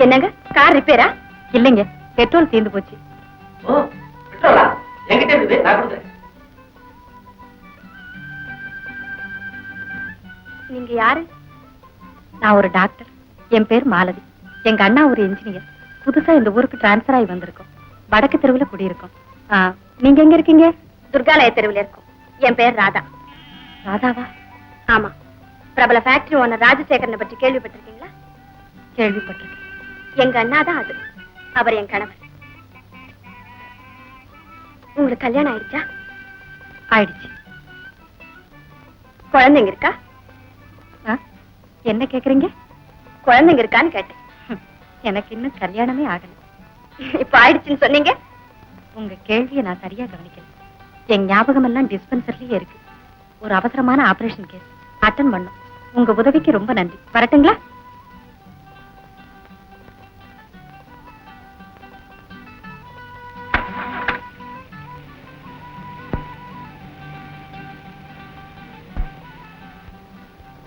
என்னங்க கார் ரிப்பேரா? இல்லைங்க, பெட்ரோல் தீர்ந்து போச்சு. ஓ, பெட்ரோலா? என்கிட்ட இருக்குது, நான் கொடுக்குறேன். நீங்க யாரு? நான் ஒரு டாக்டர். என் பேர் மாலதி. எங்க அண்ணா ஒரு இன்ஜினியர். புதுசா இந்த ஊருக்கு டிரான்ஸ்பர் ஆகி வந்திருக்கோம். வடக்கு தெருவில் குடியிருக்கோம். நீங்க எங்க இருக்கீங்க? துர்காலய தெருவில் இருக்கோம். என் பேர் ராதா. ராதாவா? ஆமா. பிரபல ஃபேக்டரி ஓனர் ராஜசேகரனை பற்றி கேள்விப்பட்டிருக்கீங்களா? கேள்விப்பட்டிருக்கேன். எங்க அண்ணா தான் அது. அவர் என் கணவர். உங்களுக்கு கல்யாணம் ஆயிடுச்சா? ஆயிடுச்சு. குழந்தைங்க இருக்கா? என்ன கேக்குறீங்க? குழந்தைங்க இருக்கான்னு கேட்டேன். எனக்கு இன்னும் கல்யாணமே ஆகல. இப்ப ஆயிடுச்சுன்னு சொன்னீங்க. உங்க கேள்வியை நான் சரியா கவனிக்கல. என் ஞாபகம் எல்லாம் டிஸ்பென்சர்லயே இருக்கு. ஒரு அவசரமான ஆபரேஷன் கேஸ் அட்டன் பண்ணும். உங்க உதவிக்கு ரொம்ப நன்றி. வரட்டுங்களா?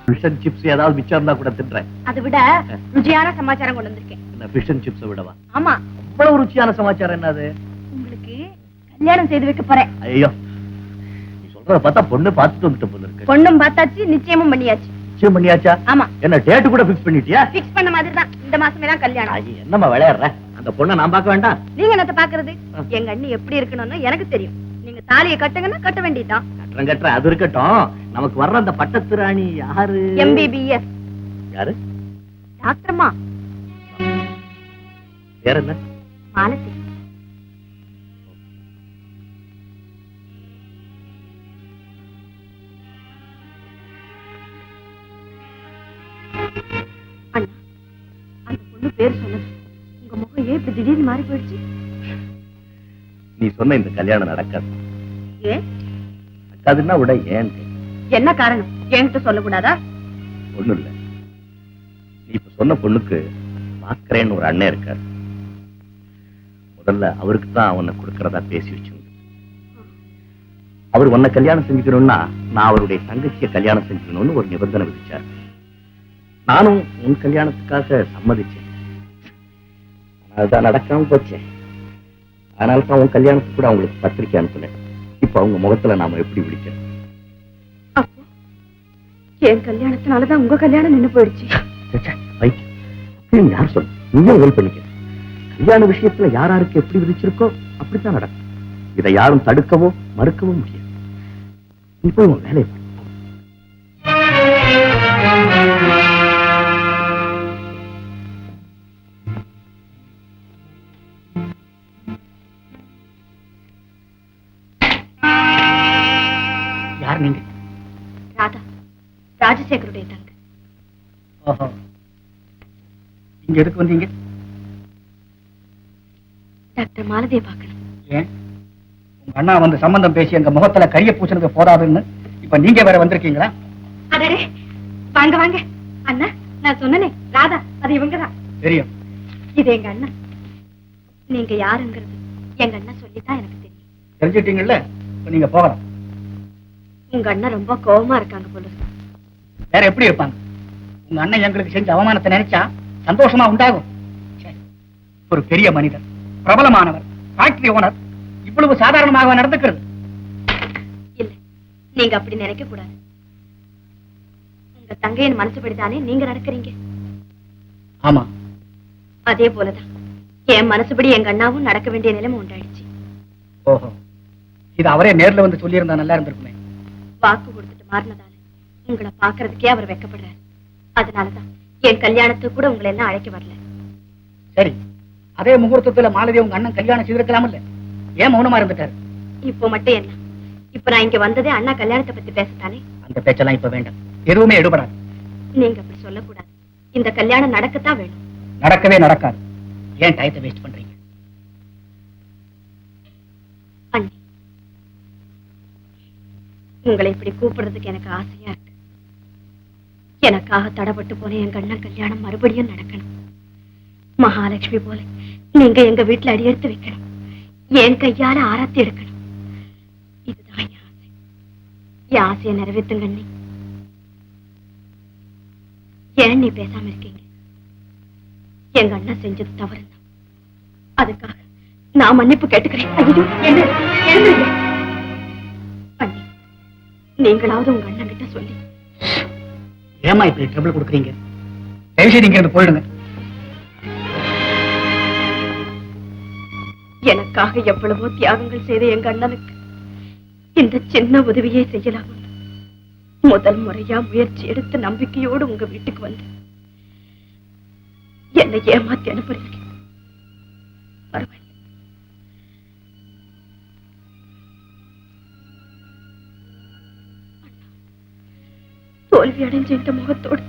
ஃபிஷ் அண்ட் சிப்ஸ் ஏதாவது மிச்சம் இருந்தா கூட தின்றேன். அதை விட ருச்சியான சமாச்சாரம் கொண்டு வந்திருக்கேன். என்ன ஃபிஷ் அண்ட் சிப்ஸ் விடவா? ஆமா. அவ்வளவு ருச்சியான சமாச்சாரம் என்னது? உங்களுக்கு கல்யாணம் செய்து வைக்க போறேன். ஐயோ, நீ சொல்றத பார்த்தா பொண்ணு பார்த்துட்டு வந்துட்டு போல இருக்கு. பொண்ணும் பார்த்தாச்சு, நிச்சயமும் பண்ணியாச்சு. நிச்சயம் பண்ணியாச்சா? ஆமா. என்ன டேட் கூட ஃபிக்ஸ் பண்ணிட்டியா? ஃபிக்ஸ் பண்ண மாதிரி தான். இந்த மாசமே தான் கல்யாணம். என்னம்மா விளையாடுற? அந்த பொண்ணை நான் பார்க்க வேண்டாம்? நீங்க என்னத்த பாக்குறது? எங்க அண்ணி எப்படி இருக்கணும்னு எனக்கு தெரியும். நீங்க தாலியை கட்டுங்கன்னா கட்ட வேண்டியதுதான். கட்டுறேன், அது இருக்கட்டும். நமக்கு வர்ற அந்த பட்டத்து ராணி யாரு? MBBS. யாரு? டாக்டர்மா. வேற என்ன? மாலதி. அண்ணா, அந்த பொண்ணு பேர் சொன்னது உங்க முகம் ஏன் இப்படி திடீர்னு மாறி போயிடுச்சு? நீ சொன்ன இந்த கல்யாணம் நடக்காது. ஏன் நடக்காதுன்னா விட ஏன்? என்ன காரணம்? என்கிட்ட சொல்லக்கூடாதா? ஒண்ணும் இல்ல. நீ இப்ப சொன்ன பொண்ணுக்கு பாக்குறேன்னு ஒரு அண்ணன் இருக்காரு. முதல்ல அவருக்கு தான் அவனை கொடுக்கறதா பேசி வச்சிருந்தேன். அவர் உன்னை கல்யாணம் செஞ்சுக்கணும்னா நான் அவருடைய தங்கச்சியை கல்யாணம் செஞ்சுக்கணும்னு ஒரு நிபந்தனை விதிச்சார். நானும் உன் கல்யாணத்துக்காக சம்மதிச்சேன். அதுதான் நடக்காம போச்சேன். அதனால தான் உன் கல்யாணத்துக்கு கூட அவங்களுக்கு பத்திரிக்கை அனுப்புனேன். இப்ப அவங்க முகத்துல நாம எப்படி விழிக்கிறோம்? என் கல்யாணத்தினாலதான் உங்க கல்யாணம் நின்னு போயிடுச்சு. யார் சொல்ல? நீயும் ஹெல்ப் பண்ணிக்க. கல்யாண விஷயத்துல யாராருக்கு எப்படி விதிச்சிருக்கோ அப்படித்தான் நடக்கும். இதை யாரும் தடுக்கவோ மறுக்கவோ முடியாது. இப்போ உன் வேலையை யார் நீங்க? ராதா, ராஜசேகருடைய தங்க. ஓஹோ, இங்க எதுக்கு வந்தீங்க? டாக்டர் மாலதியை பார்க்கணும். ஏன் உங்க அண்ணா வந்து சம்பந்தம் பேசி எங்க முகத்துல கரிய பூசணுக்கு போதாதுன்னு இப்ப நீங்க வேற வந்திருக்கீங்களா? அடடே, வாங்க வாங்க. அண்ணா, நான் சொன்னனே ராதா, அது இவங்கதான். தெரியும். இது எங்க அண்ணா. நீங்க யாருங்கிறது எங்க அண்ணா சொல்லித்தான் எனக்கு தெரியும். தெரிஞ்சுட்டீங்கல்ல, இப்ப நீங்க போகலாம். உங்க அண்ணா ரொம்ப கோபமா இருக்காங்க போல. வேற எப்படி இருப்பாங்க? உங்க அண்ணன் எங்களுக்கு செஞ்ச அவமானத்தை நினைச்சா சந்தோஷமா உண்டாகும். ஒரு பெரிய மனிதர், பிரபலமானவர், ஃபேக்டரி ஓனர், இவ்வளவு சாதாரணமாக நடந்துக்கிறது இல்ல. நீங்க அப்படி நினைக்க கூடாது. உங்க தங்கையின் மனசுபடிதானே நீங்க நடக்கிறீங்க. ஆமா, அதே போலதான் என் மனசுபடி எங்க அண்ணாவும் நடக்க வேண்டிய நிலைமை உண்டாயிடுச்சு. ஓஹோ, இது அவரே நேர்ல வந்து சொல்லி இருந்தா நல்லா இருந்திருக்குமே. வாக்கு கொடுத்துட்டு மாறினதால உங்களை பாக்குறதுக்கே அவர் வெக்கப்படுறாரு. அதனாலதான் என் கல்யாணத்துக்கு கூட உங்களை எல்லாம் அழைக்க வரல. சரி, அதே முகூர்த்தத்துல மாலதி உங்க அண்ணன் கல்யாணம் செய்திருக்கலாம் இல்ல? ஏன் மௌனமா இருந்துட்டாரு? இப்போ மட்டும் என்ன? இப்ப நான் இங்க வந்ததே அண்ணா கல்யாணத்தை பத்தி பேசத்தானே. அந்த பேச்செல்லாம் இப்ப வேண்டாம். எதுவுமே எடுபடாது. நீங்க அப்படி சொல்லக்கூடாது. இந்த கல்யாணம் நடக்கத்தான் வேணும். நடக்கவே நடக்காது. ஏன் டயத்தை வேஸ்ட் பண்றீங்க? அண்ணி, உங்களை இப்படி கூப்பிடுறதுக்கு எனக்கு ஆசையா இருக்கு. எனக்காக தடப்பட்டு போன எங்க அண்ணன் கல்யாணம் மறுபடியும் நடக்கணும். மகாலட்சுமி போல நீங்க எங்க வீட்டுல அடியெடுத்து வைக்கணும். என் கையால ஆராத்தி எடுக்கணும். இதுதான் என் ஆசை. என் ஆசையை நிறைவேற்றுங்க அண்ணி. ஏன் நீ பேசாம இருக்கீங்க? எங்க அண்ணன் செஞ்சது தவறு. அதுக்காக நான் மன்னிப்பு கேட்டுக்கிறேன். ஐயோ, என்ன எழுந்துருங்க. அண்ணி, நீங்களாவது உங்க அண்ணன் கிட்ட சொல்லி. ஏமா இப்படி ட்ரபிள் கொடுக்குறீங்க? தயவுசெய்து நீங்க இருந்து போயிடுங்க. எனக்காக எவ்வளவோ தியாகங்கள் செய்த எங்க அண்ணனுக்கு இந்த சின்ன உதவியை செய்யலாம். முதல் முறையா முயற்சி எடுத்து நம்பிக்கையோடு உங்க வீட்டுக்கு வந்து என்னை ஏமாத்தி அனுப்புறீங்க. பரவாயில்ல. தோல்வி அடைஞ்ச இந்த முகத்தோடு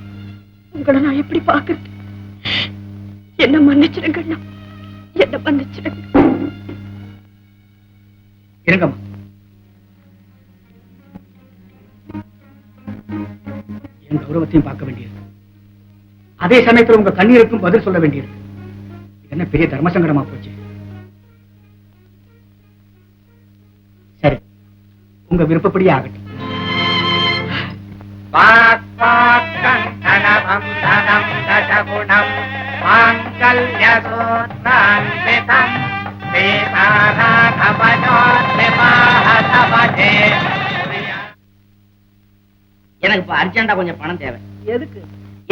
உங்களை நான் எப்படி பார்க்கறது? என்ன மன்னிச்சிடுங்க அண்ணா, என்ன மன்னிச்சிடுங்க. இருங்கம்மா. என் கௌரவத்தையும் பார்க்க வேண்டியது, அதே சமயத்தில் உங்க கண்ணீருக்கும் பதில் சொல்ல வேண்டியது. என்ன பெரிய தர்ம சங்கடமா போச்சு. சரி, உங்க விருப்பப்படியே ஆகட்டும். எனக்கு இப்ப அர்ஜென்டா கொஞ்சம் பணம் தேவை. எதுக்கு?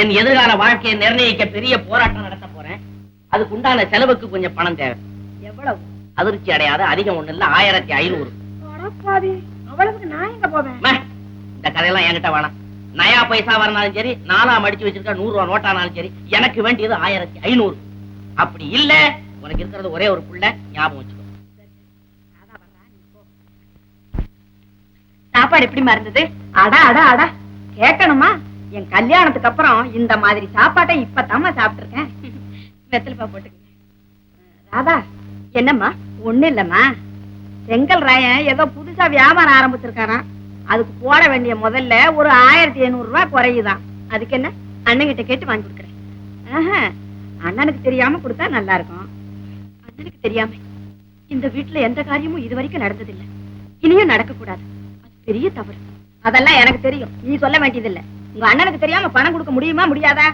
என் எதிர்கால வாழ்க்கையை நிர்ணயிக்க பெரிய போராட்டம் நடத்த போறேன். அதுக்கு உண்டான செலவுக்கு கொஞ்சம் பணம் தேவை. எவ்வளவு? அதிர்ச்சி அடையாத, அதிகம் ஒண்ணு இல்ல, 1500. அவ்வளவுக்கு நான் எங்க போவேன்? இந்த கதையெல்லாம் என்கிட்ட வேணாம். நயா பைசா வரனாலும் சரி, 4 மடிச்சு வச்சிருக்க 100 ரூபாய் நோட்டானாலும் சரி, எனக்கு வேண்டியது 1500. அப்படி இல்ல, உனக்கு இருக்கிறது ஒரே ஒரு புள்ள, ஞாபகம் வச்சுக்கோ. சாப்பாடு எப்படி மறந்தது? அடா அடா அடா, கேட்கணுமா? என் கல்யாணத்துக்கு அப்புறம் இந்த மாதிரி சாப்பாட்டை இப்பதாம்மா சாப்பிட்டுருக்கேன். வெத்தலைப்பா போட்டுக்க. ராதா, என்னம்மா? ஒண்ணு இல்லம்மா, செங்கல் ராயன் ஏதோ புதுசா வியாபாரம் ஆரம்பிச்சிருக்காராம். அதுக்கு போட வேண்டிய முதல்ல ஒரு 1500 ரூபாய் குறையுதான். அதுக்கு என்ன, அண்ணன்கிட்ட கேட்டு வாங்கி கொடுக்குறேன். அண்ணனுக்கு தெரியாம கொடுத்தா நல்லா இருக்கும். அண்ணனுக்கு தெரியாம இந்த வீட்டுல எந்த காரியமும் இது வரைக்கும் நடந்ததில்லை, இனியும் நடக்க கூடாது. அது பெரிய தவறு. அதெல்லாம் எனக்கு தெரியும், நீ சொல்ல வேண்டியதில்லை. உங்க அண்ணனுக்கு தெரியாம பணம் கொடுக்க முடியுமா முடியாதா?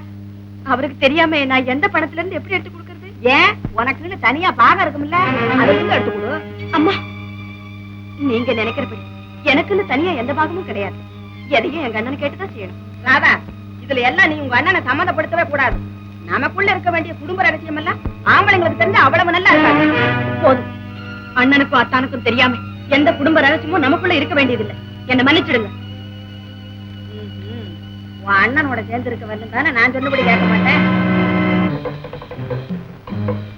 அவருக்கு தெரியாம நான் எந்த பணத்துல இருந்து எப்படி எடுத்து கொடுக்கறது? ஏன், உனக்குன்னு தனியா பாகம் இருக்கும்ல, அதுல இருந்து எடுத்து கொடு. அம்மா, நீங்க நினைக்கிறபடி எனக்குன்னு தனியா எந்த பாகமும் கிடையாது. எதையும் எங்க அண்ணனை கேட்டுதான் செய்யணும். ராதா, இதுல எல்லாம் நீ உங்க அண்ணனை சம்மந்தப்படுத்தவே கூடாது. நமக்குள்ள இருக்க வேண்டிய குடும்ப ரகசியம் எல்லாம் ஆம்பளைங்களுக்கு தெரிஞ்சு அவ்வளவு நல்லா இருக்காது. போதும், அண்ணனுக்கும் அத்தானுக்கும் தெரியாம எந்த குடும்ப ரகசியமும் நமக்குள்ள இருக்க வேண்டியதில்லை. என்ன மன்னிச்சிடுங்க. உன் அண்ணனோட சேர்ந்து இருக்க வரணும் தானே நான் சொன்னபடி கேட்க மாட்டேன்.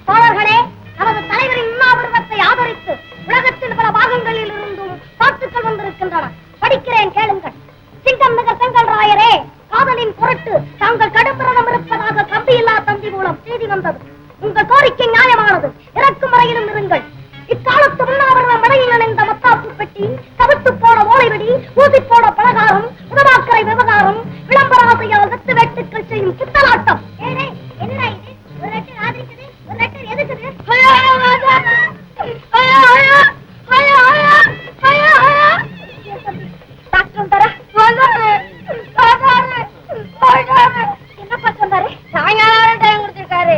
தோழர்களே, நமது தலைவரின் உண்ணாவிரதத்தை ஆதரித்து உலகத்தில் பல பாகங்களில் இருந்தும் பாட்டுக்கள் வந்திருக்கின்றன. படிக்கிறேன், கேளுங்கள். சிங்கம் மிக செங்கல் ராயரே, காதலின் பொருட்டு தாங்கள் கடும் விரதம் இருப்பதாக கம்பியில்லா தந்தி மூலம் செய்தி வந்தது. உங்கள் கோரிக்கை நியாயமானது. இறக்கும் வரையிலும் இருங்கள். இக்காலத்து உண்ணாவிரத மடையில் இணைந்த மத்தாப்பு பெட்டி, கவித்து போன ஓலைவெடி, ஊசி போன பலகாரம், உணவாக்கரை விவகாரம், விளம்பராசையால் வெத்து வெட்டுக்கள் செய்யும் சித்தலாட்டம். என்ன இது? ஒரு லெட்டர் ஆதரிக்குது, ஒரு லெட்டர் எதுக்குது? டாக்டர் தர என்னப்பா சொன்னாரு? சாயங்காலம் டைம் கொடுத்திருக்காரு.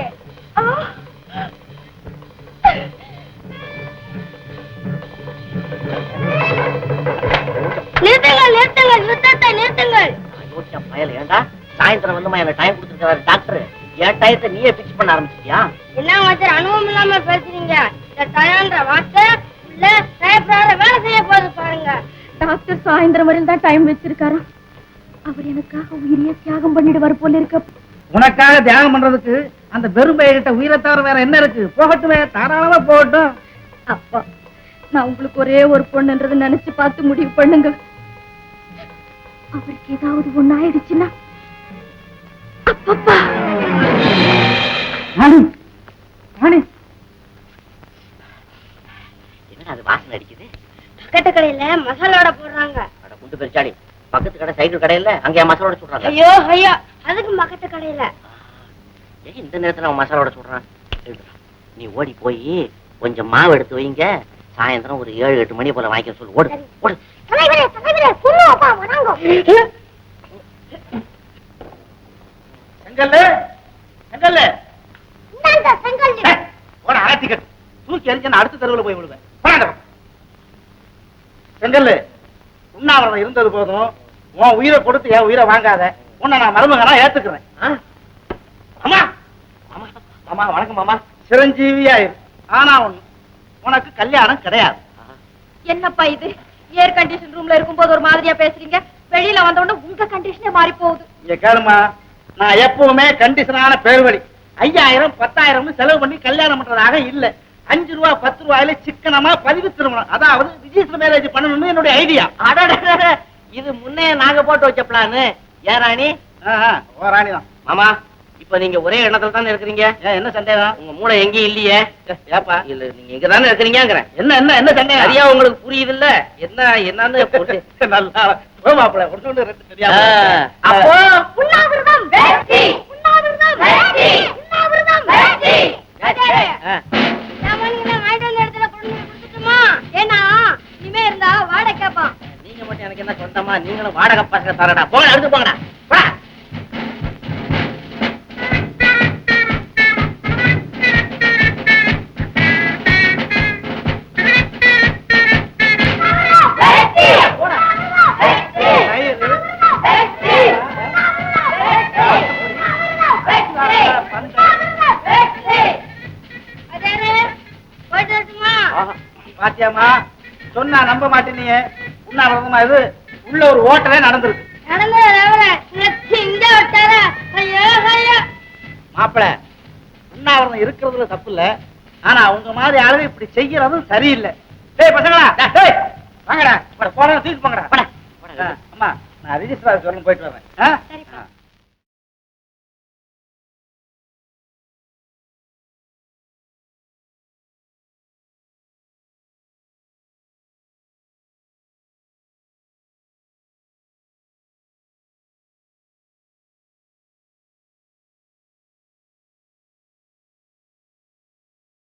நிறுத்துங்கள், நிறுத்துங்கள், யுத்தத்தை நிறுத்துங்கள். ஏண்டா சாயந்தரம் வந்துமா எனக்கு டைம் கொடுத்துருக்காரு டாக்டர். என் டயத்தை நீயே பிக்ஸ் பண்ண ஆரம்பிச்சிட்டியா? என்ன வார்த்தை அனுபவம் இல்லாம பேசுறீங்க? இந்த டயம்ன்ற வார்த்தை உள்ள டைப்ரைட்டர் வேலை செய்ய போகுது பாருங்க. டாக்டர் சாயந்தரம் வரையில் தான் டைம் வச்சிருக்காரு. அவர் எனக்காக உயிரியை தியாகம் பண்ணிடுவார் போல இருக்க. உனக்காக தியாகம் பண்றதுக்கு அந்த வெறும் பையகிட்ட உயிரை தவிர வேற என்ன இருக்கு? போகட்டுமே, தாராளமா போகட்டும். அப்பா, நான் உங்களுக்கு ஒரே ஒரு பொண்ணுன்றது நினைச்சு பார்த்து முடிவு பண்ணுங்க. அவருக்கு ஏதாவது ஒண்ணு ஆயிடுச்சுன்னா அப்பப்பா. என்ன அது வாசனை அடிக்குது? பக்கத்து கடையில மசாலோட போடுறாங்க. குண்டு பெருச்சாடி, பக்கத்து கடை சைக்கிள் கடையில அங்கே மசாலோட சொல்றாங்க. ஐயோ ஐயா, அதுக்கு பக்கத்து கடையில இந்த நேரத்துல அவன் மசாலோட சொல்றான். நீ ஓடி போய் கொஞ்சம் மாவு எடுத்து வைங்க, சாயந்தரம் ஒரு 7-8 மணி போல வாங்கிக்க சொல்லு. ஓடு ஓடு. தலைவரே, தலைவரே, சொல்லுவாப்பா, வராங்க. செங்கல்லு, செங்கல்லு, தாழ்த்தி கட்டு. தூக்கி எரிஞ்சு நான் அடுத்த தெருவில் போய் விடுவேன். போடாத. செங்கல்லு, உண்ணாவிரதம் இருந்தது போதும். உன் உயிரை கொடுத்து என் உயிரை வாங்காத. உன்னை நான் மருமகனா ஏத்துக்கிறேன். அம்மா அம்மா அம்மா வணக்கம் மாமா. சிரஞ்சீவியாயிரு. ஆனா ஒண்ணு, உனக்கு கல்யாணம் கிடையாது. என்னப்பா இது? ஏர் கண்டிஷன் ரூம்ல இருக்கும்போது ஒரு மாதிரியா பேசுறீங்க, வெளியில வந்த உடனே உங்க கண்டிஷனே மாறி போகுது. இங்க கேளுமா, நான் எப்பவுமே கண்டிஷனான பேர்வழி. 5000 10,000 செலவு பண்ணி கல்யாணம் பண்றதாக இல்ல. 5 ரூபா 10 ரூபாயில சிக்கனமா பதிவு திருமணம், அதாவது ரிஜிஸ்டர் மேரேஜ் பண்ணணும்னு என்னுடைய ஐடியா. இது முன்னே நாங்க போட்டு வச்ச பிளானு. ஏன் ராணி? ஓ ராணி தான். மாமா, இப்ப நீங்க ஒரே எண்ணத்துல தானே இருக்கிறீங்க. ஏன் என்ன சந்தேகம்? உங்க மூளை எங்கேயும் இல்லையே. ஏப்பா இல்ல, நீங்க இங்க தானே இருக்கிறீங்கிறேன். என்ன என்ன என்ன சந்தேகம்? சரியா உங்களுக்கு புரியுது இல்ல? என்னன்னு நல்லா மாப்பிள்ள ஒன்று ரெண்டு சரியா. அப்போ உண்ணாவிரதம் வெற்றி, உண்ணாவிரதம் வெற்றி, உண்ணாவிரதம் வெற்றி. ஏன்னா இனிமே இருந்தா வாடகை கேட்பான். நீங்க மட்டும் எனக்கு என்ன சொந்தமா? நீங்களும் வாடகை பசங்க தரடா. போங்க, எடுத்து போங்கடா. போடா. பாத்தியாமா, சொன்னா நம்ப மாட்டேனீங்க. உண்ணாவிரதமா இது உள்ள ஒரு ஓட்டலே நடந்திருக்கு. மாப்பிள, உண்ணாவிரதம் இருக்கிறதுல தப்பு இல்ல. ஆனா உங்க மாதிரி ஆளு இப்படி செய்யறதும் சரியில்லை. டேய் பசங்களா, டேய் வாங்கடா, போன தூக்கி போங்கடா. அம்மா, நான் ரிஜிஸ்டர் சொல்ல போயிட்டு வரேன்.